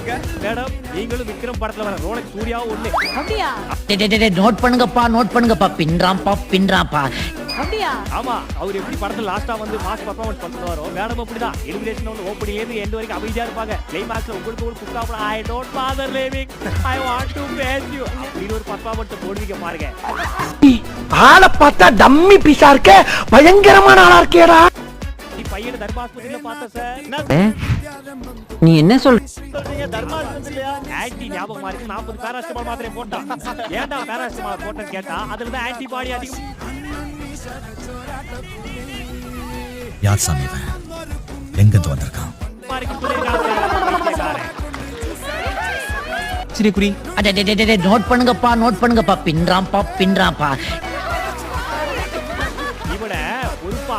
இருக்க. மேடம் நீங்களும் விக்ரம் படத்துல வர ரோலக்ஸ் சூர்யாவும் ஒண்ணு. அப்படியா? நோட் பண்ணுங்கப்பா பின்றாம்பா. அப்படியா? ஆமா, அவர் எப்படி படத்துல லாஸ்டா வந்து மாஸ் பெர்ஃபார்மன்ஸ் பண்ணுவாரோ மேடம் அப்படிதான். எலிமினேஷன் வந்து ஓப்பனிங்ல இருந்து எண்ட் வரைக்கும் அமைதியா இருப்பாங்க. கிளைமாக்ஸ்ல உங்களுக்கு ஒரு குக்காப்ல I don't bother living I want to face you அப்படி ஒரு பெர்ஃபார்மன்ஸ் போடுவீங்க பாருங்க. ஆளை பார்த்தா டம்மி பீஸா இருக்க, பயங்கரமான ஆளா இருக்கேடா. நீ பையனை தர்மாஸ்பத்திரியில பார்த்த சார். நீ என்ன சொல்றீங்க? தர்மாஸ்பத்திரியா? ஆன்டி ஞாபகமா இருக்கு. 40 பேராசிட்டமால் மாத்திரை போட்டான். ஏன்டா பேராசிட்டமால் போட்டேன்னு கேட்டா அதுல தான் ஆன்டிபாடி அதிகம். யார் சாமி இவன்? எங்கிருந்து வந்திருக்கான்? நோட் பண்ணுங்கப்பா பின்றாம்பா.